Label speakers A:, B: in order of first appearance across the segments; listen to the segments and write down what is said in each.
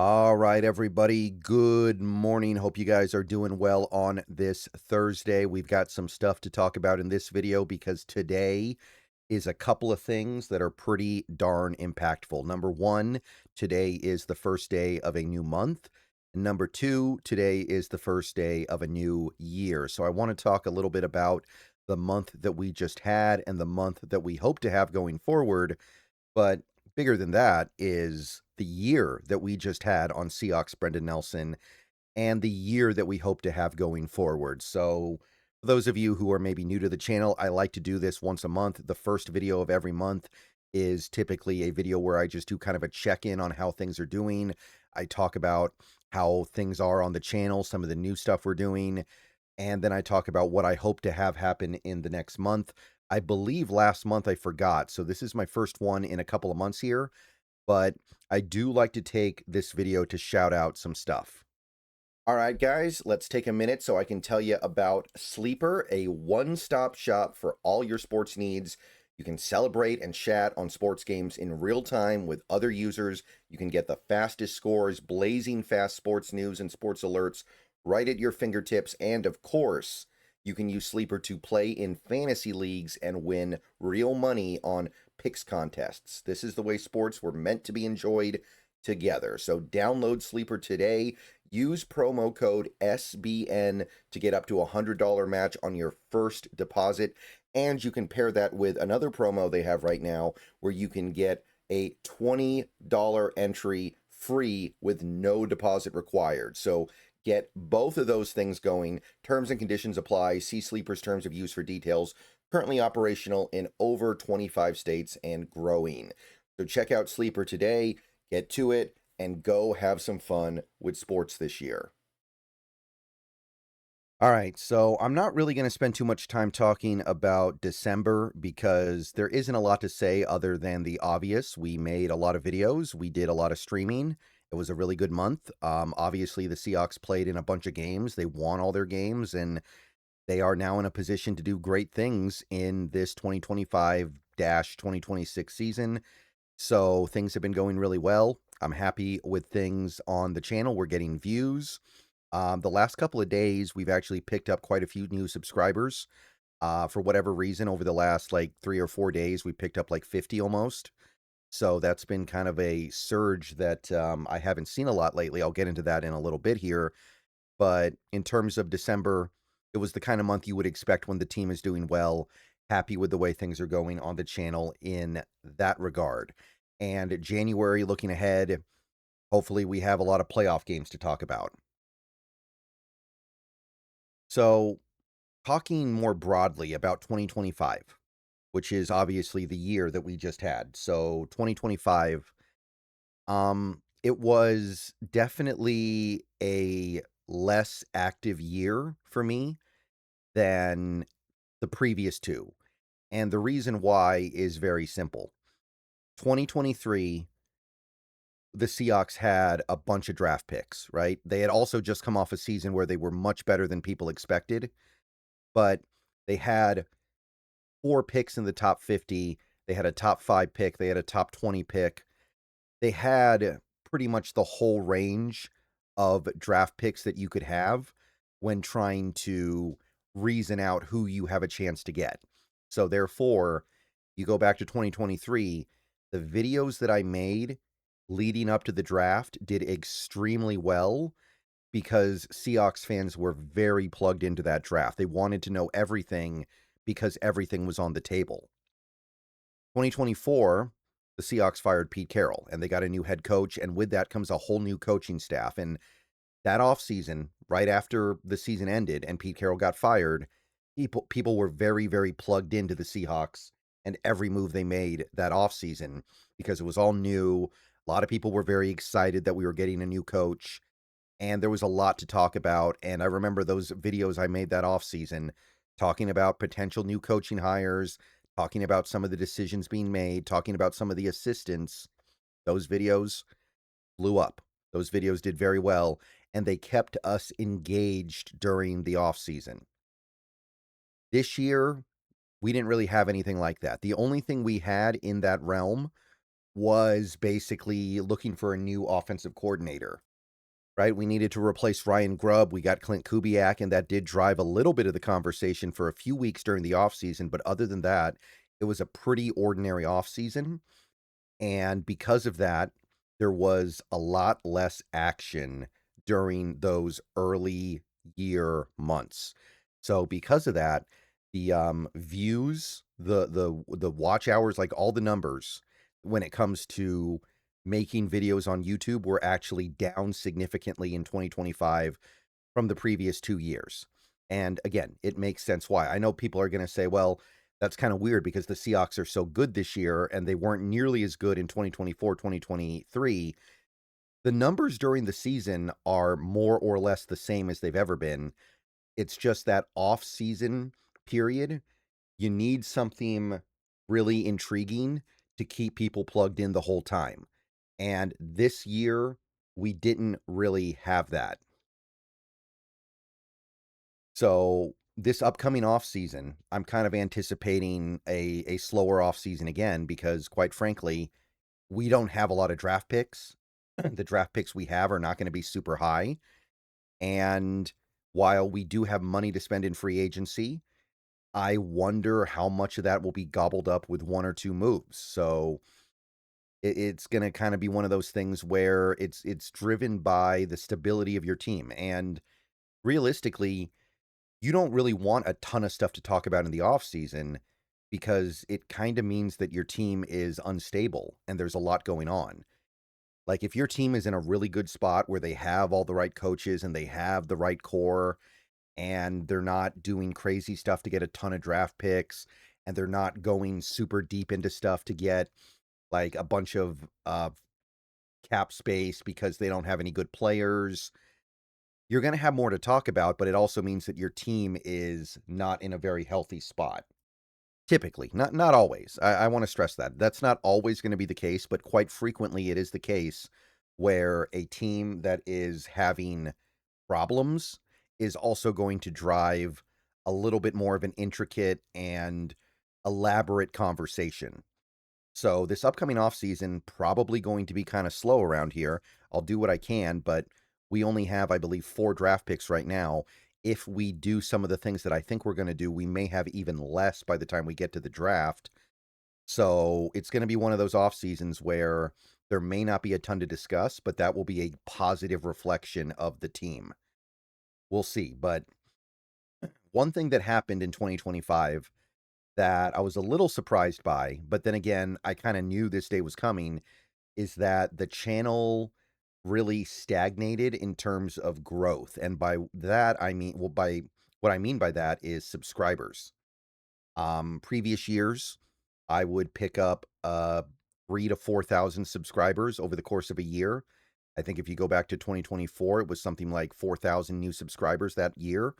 A: All right, everybody. Good morning. Hope you guys are doing well on this Thursday. We've got some stuff to talk about in this video because today is a couple of things that are pretty darn impactful. Number one, today is the first day of a new month. Number two, today is the first day of a new year. So I want to talk a little bit about the month that we just had and the month that we hope to have going forward. But bigger than that is the year that we just had on Seahawks Brendan Nelson and the year that we hope to have going forward. So for those of you who are maybe new to the channel, I like to do this once a month. The first video of every month is typically a video where I just do kind of a check-in on how things are doing. I talk about how things are on the channel, some of the new stuff we're doing, and then I talk about what I hope to have happen in the next month. I believe last month I forgot, so this is my first one in a couple of months here, but I do like to take this video to shout out some stuff. All right, guys, let's take a minute so I can tell you about Sleeper, a one-stop shop for all your sports needs. You can celebrate and chat on sports games in real time with other users. You can get the fastest scores, blazing fast sports news and sports alerts right at your fingertips. And of course, you can use Sleeper to play in fantasy leagues and win real money on picks contests. This is the way sports were meant to be enjoyed together. So download Sleeper today. Use promo code SBN to get up to a $100 match on your first deposit. And you can pair that with another promo they have right now where you can get a $20 entry free with no deposit required. So get both of those things going. Terms and conditions apply. See Sleeper's terms of use for details. Currently operational in over 25 states and growing. So check out Sleeper today. Get to it and go have some fun with sports this year. All right, so I'm not really going to spend too much time talking about December because there isn't a lot to say other than the obvious. We made a lot of videos. We did a lot of streaming. It was a really good month. Obviously, the Seahawks played in a bunch of games. They won all their games, and they are now in a position to do great things in this 2025-2026 season. So things have been going really well. I'm happy with things on the channel. We're getting views. The last couple of days, we've actually picked up quite a few new subscribers. For whatever reason, over the last like 3 or 4 days, we picked up like 50 almost. So that's been kind of a surge that I haven't seen a lot lately. I'll get into that in a little bit here. But in terms of December, it was the kind of month you would expect when the team is doing well. Happy with the way things are going on the channel in that regard. And January, looking ahead, hopefully we have a lot of playoff games to talk about. So, talking more broadly about 2025, which is obviously the year that we just had. So, 2025, it was definitely a less active year for me than the previous two. And the reason why is very simple. 2023, the Seahawks had a bunch of draft picks, right? They had also just come off a season where they were much better than people expected, but they had 4 picks in the top 50. They had a top 5 pick. They had a top 20 pick. They had pretty much the whole range of draft picks that you could have when trying to reason out who you have a chance to get. So therefore, you go back to 2023, the videos that I made leading up to the draft did extremely well because Seahawks fans were very plugged into that draft. They wanted to know everything because everything was on the table. 2024, the Seahawks fired Pete Carroll, and they got a new head coach, and with that comes a whole new coaching staff. And that offseason, right after the season ended and Pete Carroll got fired, people were very, very plugged into the Seahawks and every move they made that offseason because it was all new. A lot of people were very excited that we were getting a new coach, and there was a lot to talk about. And I remember those videos I made that offseason talking about potential new coaching hires, talking about some of the decisions being made, talking about some of the assistants. Those videos blew up. Those videos did very well, and they kept us engaged during the offseason. This year, we didn't really have anything like that. The only thing we had in that realm was basically looking for a new offensive coordinator, right? We needed to replace Ryan Grubb. We got Clint Kubiak, and that did drive a little bit of the conversation for a few weeks during the offseason. But other than that, it was a pretty ordinary offseason. And because of that, there was a lot less action during those early year months. So because of that, the views, the watch hours, like all the numbers when it comes to making videos on YouTube were actually down significantly in 2025 from the previous 2 years. And again, it makes sense why. I know people are going to say, well, that's kind of weird because the Seahawks are so good this year and they weren't nearly as good in 2024, 2023. The numbers during the season are more or less the same as they've ever been. It's just that off-season period, you need something really intriguing to keep people plugged in the whole time. And this year, we didn't really have that. So this upcoming off season, I'm kind of anticipating a slower off season again because, quite frankly, we don't have a lot of draft picks. The draft picks we have are not going to be super high. And while we do have money to spend in free agency, I wonder how much of that will be gobbled up with one or two moves. So it's going to kind of be one of those things where it's driven by the stability of your team. And realistically, you don't really want a ton of stuff to talk about in the off season because it kind of means that your team is unstable and there's a lot going on. Like if your team is in a really good spot where they have all the right coaches and they have the right core and they're not doing crazy stuff to get a ton of draft picks and they're not going super deep into stuff to get like a bunch of cap space because they don't have any good players, you're going to have more to talk about, but it also means that your team is not in a very healthy spot. Typically, not always. I want to stress that. That's not always going to be the case, but quite frequently it is the case where a team that is having problems is also going to drive a little bit more of an intricate and elaborate conversation. So this upcoming offseason probably going to be kind of slow around here. I'll do what I can, but we only have, I believe, 4 draft picks right now. If we do some of the things that I think we're going to do, we may have even less by the time we get to the draft. So it's going to be one of those off seasons where there may not be a ton to discuss, but that will be a positive reflection of the team. We'll see. But one thing that happened in 2025 that I was a little surprised by, but then again, I kind of knew this day was coming, is that the channel really stagnated in terms of growth. And by that, I mean, well, by what I mean by that is subscribers. Previous years, I would pick up 3 to 4,000 subscribers over the course of a year. I think if you go back to 2024, it was something like 4,000 new subscribers that year.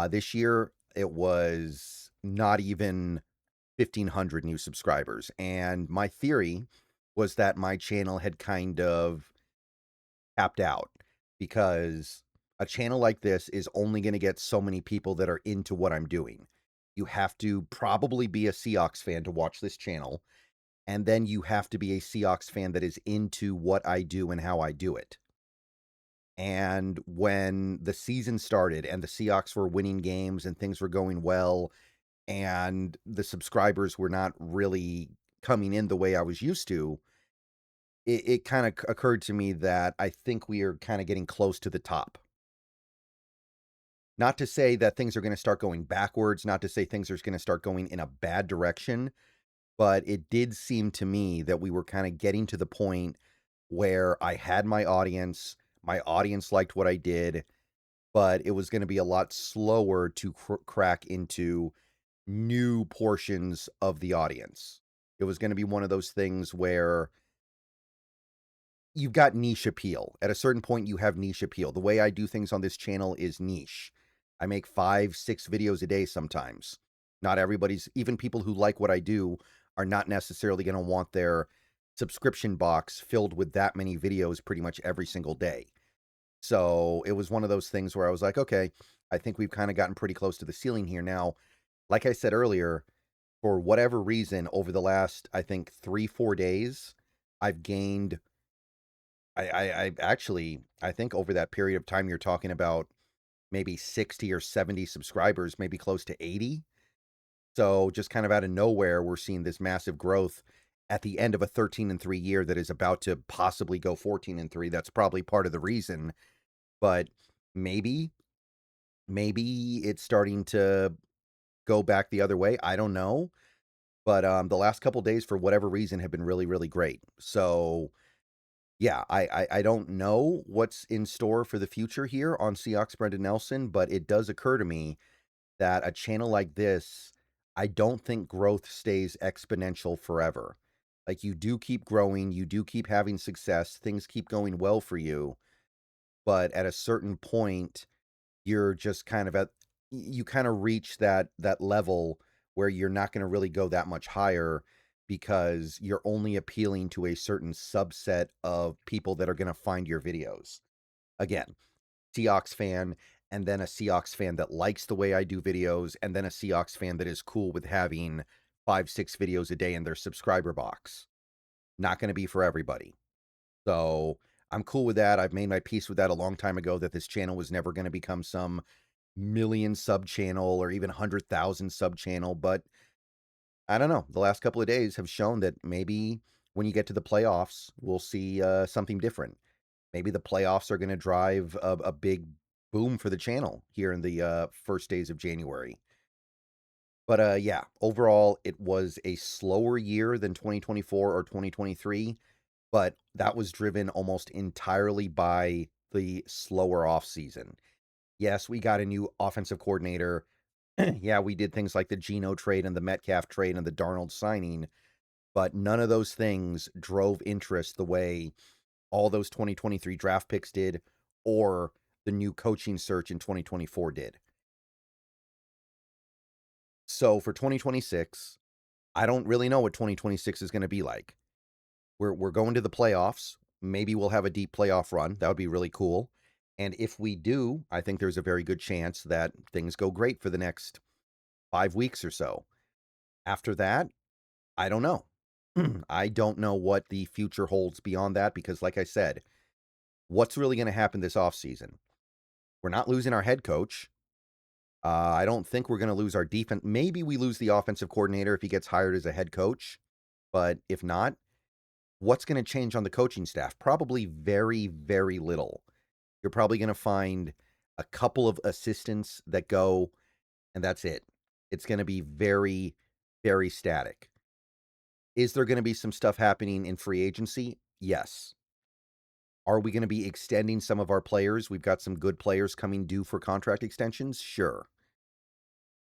A: This year, it was not even 1,500 new subscribers. And my theory was that my channel had kind of tapped out because a channel like this is only going to get so many people that are into what I'm doing. You have to probably be a Seahawks fan to watch this channel. And then you have to be a Seahawks fan that is into what I do and how I do it. And when the season started and the Seahawks were winning games and things were going well, and the subscribers were not really coming in the way I was used to, it kind of occurred to me that I think we are kind of getting close to the top. Not to say that things are going to start going backwards, not to say things are going to start going in a bad direction, but it did seem to me that we were kind of getting to the point where I had my audience liked what I did, but it was going to be a lot slower to crack into new portions of the audience. It was going to be one of those things where you've got niche appeal. At a certain point, you have niche appeal. The way I do things on this channel is niche. I make 5, 6 videos a day sometimes. Not everybody's, even people who like what I do, are not necessarily going to want their subscription box filled with that many videos pretty much every single day. So it was one of those things where I was like, okay, I think we've kind of gotten pretty close to the ceiling here now. Like I said earlier, for whatever reason, over the last, I think, 3, 4 days, I've gained. I actually, I think over that period of time, you're talking about maybe 60 or 70 subscribers, maybe close to 80. So just kind of out of nowhere, we're seeing this massive growth at the end of a 13-3 year that is about to possibly go 14-3. That's probably part of the reason, but maybe, maybe it's starting to go back the other way. I don't know. But the last couple days, for whatever reason, have been really, really great. So yeah, I don't know what's in store for the future here on Seahawks Brendan Nelson, but it does occur to me that a channel like this, I don't think growth stays exponential forever. Like, you do keep growing, you do keep having success, things keep going well for you, but at a certain point, you're just kind of at you kind of reach that level where you're not going to really go that much higher because you're only appealing to a certain subset of people that are going to find your videos. Again, Seahawks fan, and then a Seahawks fan that likes the way I do videos, and then a Seahawks fan that is cool with having 5, 6 videos a day in their subscriber box. Not going to be for everybody. So I'm cool with that. I've made my peace with that a long time ago, that this channel was never going to become some million sub channel or even 100,000 sub channel. But I don't know. The last couple of days have shown that maybe when you get to the playoffs, we'll see something different. Maybe the playoffs are going to drive a big boom for the channel here in the first days of January. But yeah, overall, it was a slower year than 2024 or 2023, but that was driven almost entirely by the slower off season. Yes, we got a new offensive coordinator. Yeah, we did things like the Geno trade and the Metcalf trade and the Darnold signing, but none of those things drove interest the way all those 2023 draft picks did, or the new coaching search in 2024 did. So for 2026, I don't really know what 2026 is going to be like. We're going to the playoffs. Maybe we'll have a deep playoff run. That would be really cool. And if we do, I think there's a very good chance that things go great for the next 5 weeks or so. After that, I don't know. I don't know what the future holds beyond that because, like I said, what's really going to happen this offseason? We're not losing our head coach. I don't think we're going to lose our defense. Maybe we lose the offensive coordinator if he gets hired as a head coach. But if not, what's going to change on the coaching staff? Probably very, very little. You're probably going to find a couple of assistants that go, and that's it. It's going to be very, very static. Is there going to be some stuff happening in free agency? Yes. Are we going to be extending some of our players? We've got some good players coming due for contract extensions. Sure.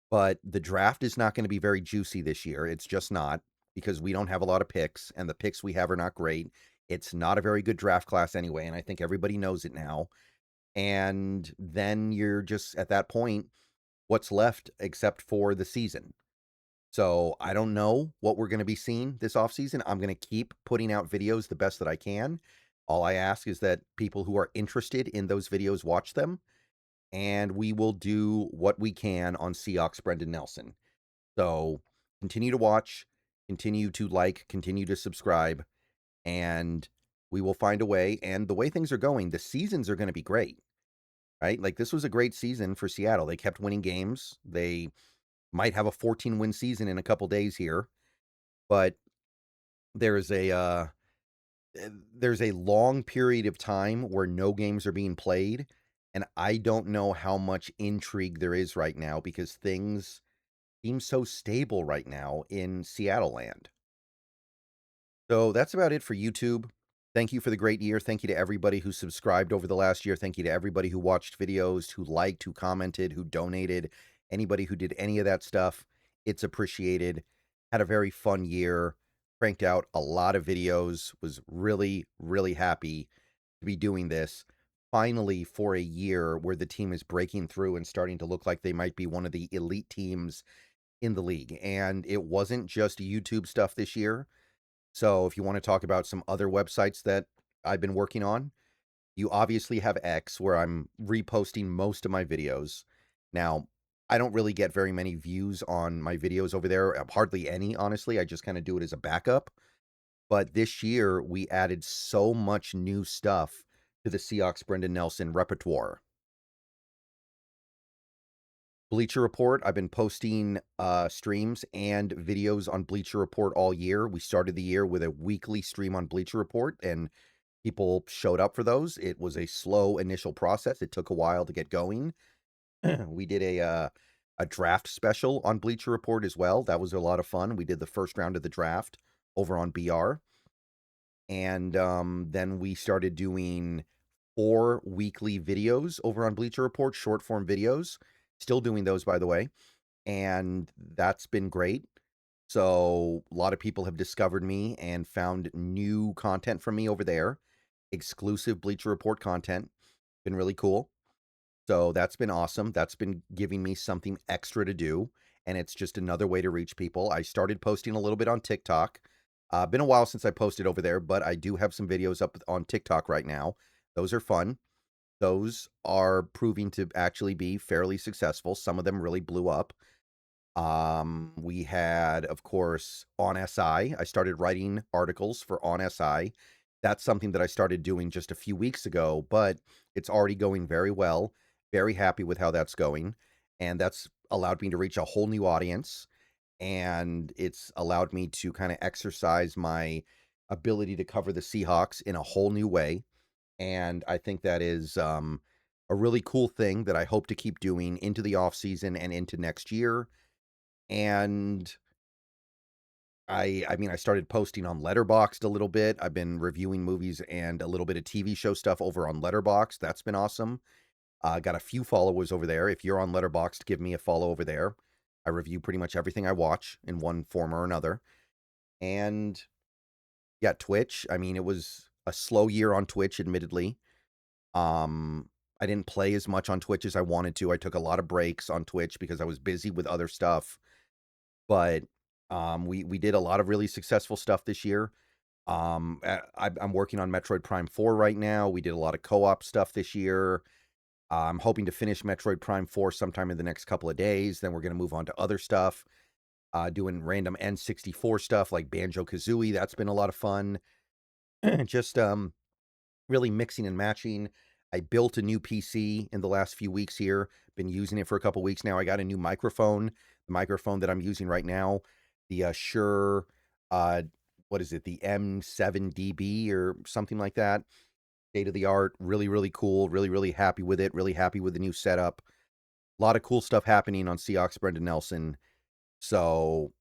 A: But the draft is not going to be very juicy this year. It's just not, because we don't have a lot of picks, and the picks we have are not great. It's not a very good draft class anyway, and I think everybody knows it now. And then you're just at that point, what's left except for the season? So I don't know what we're going to be seeing this offseason. I'm going to keep putting out videos the best that I can. All I ask is that people who are interested in those videos watch them, and we will do what we can on Seahawks Brendan Nelson. So continue to watch, continue to like, continue to subscribe, and we will find a way. And the way things are going, the seasons are going to be great, right? Like, this was a great season for Seattle. They kept winning games. They might have a 14-win season in a couple days here, but there's a there's a long period of time where no games are being played, and I don't know how much intrigue there is right now because things seem so stable right now in Seattle land. So that's about it for YouTube. Thank you for the great year. Thank you to everybody who subscribed over the last year. Thank you to everybody who watched videos, who liked, who commented, who donated, anybody who did any of that stuff. It's appreciated. Had a very fun year. Cranked out a lot of videos. Was really, really happy to be doing this. Finally, for a year where the team is breaking through and starting to look like they might be one of the elite teams in the league. And it wasn't just YouTube stuff this year. So if you want to talk about some other websites that I've been working on, you obviously have X, where I'm reposting most of my videos. Now, I don't really get very many views on my videos over there, hardly any, honestly. I just kind of do it as a backup. But this year, we added so much new stuff to the Seahawks Brendan Nelson repertoire. Bleacher Report, I've been posting streams and videos on Bleacher Report all year. We started the year with a weekly stream on Bleacher Report, and people showed up for those. It was a slow initial process. It took a while to get going. We did a draft special on Bleacher Report as well. That was a lot of fun. We did the first round of the draft over on BR. And then we started doing 4 weekly videos over on Bleacher Report, short form videos. Still doing those, by the way. And that's been great. So a lot of people have discovered me and found new content from me over there. Exclusive Bleacher Report content. Been really cool. So that's been awesome. That's been giving me something extra to do. And it's just another way to reach people. I started posting a little bit on TikTok. Been a while since I posted over there, but I do have some videos up on TikTok right now. Those are fun. Those are proving to actually be fairly successful. Some of them really blew up. We had, of course, On SI. I started writing articles for On SI. That's something that I started doing just a few weeks ago, but it's already going very well. Very happy with how that's going. And that's allowed me to reach a whole new audience. And it's allowed me to kind of exercise my ability to cover the Seahawks in a whole new way. And I think that is a really cool thing that I hope to keep doing into the off season and into next year. And I mean, I started posting on Letterboxd a little bit. I've been reviewing movies and a little bit of TV show stuff over on Letterboxd. That's been awesome. Got a few followers over there. If you're on Letterboxd, give me a follow over there. I review pretty much everything I watch in one form or another. And yeah, Twitch. I mean, it was a slow year on Twitch, admittedly. I didn't play as much on Twitch as I wanted to. I took a lot of breaks on Twitch because I was busy with other stuff. But we did a lot of really successful stuff this year. I'm working on Metroid Prime 4 right now. We did a lot of co-op stuff this year. I'm hoping to finish Metroid Prime 4 sometime in the next couple of days. Then we're going to move on to other stuff. Doing random N64 stuff like Banjo-Kazooie. That's been a lot of fun. Just really mixing and matching. I built a new PC in the last few weeks here. Been using it for a couple weeks now. I got a new microphone. The microphone that I'm using right now, the Shure, what is it? The M7DB or something like that. State of the art. Really, really cool. Really, really happy with it. Really happy with the new setup. A lot of cool stuff happening on Seahawks Brendan Nelson. So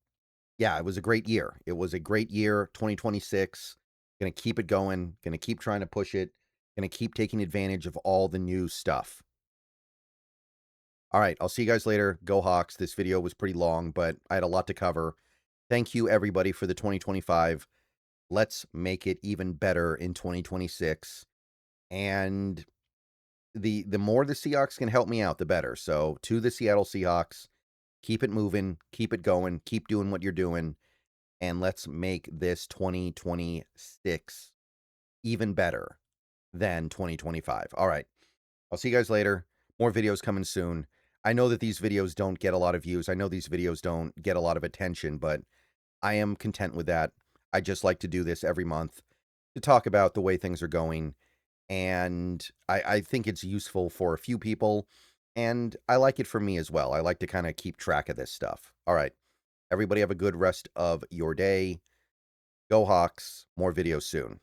A: yeah, it was a great year. It was a great year, 2026. Gonna keep it going. Gonna keep trying to push it. Gonna keep taking advantage of all the new stuff. All right, I'll see you guys later. Go Hawks. This video was pretty long, but I had a lot to cover. Thank you, everybody, for the 2025. Let's make it even better in 2026. And the more the Seahawks can help me out, the better. So to the Seattle Seahawks, keep it moving, keep it going, keep doing what you're doing, and let's make this 2026 even better than 2025. All right, I'll see you guys later. More videos coming soon. I know that these videos don't get a lot of views. I know these videos don't get a lot of attention, but I am content with that. I just like to do this every month to talk about the way things are going. And I think it's useful for a few people. And I like it for me as well. I like to kind of keep track of this stuff. All right. Everybody have a good rest of your day. Go Hawks. More videos soon.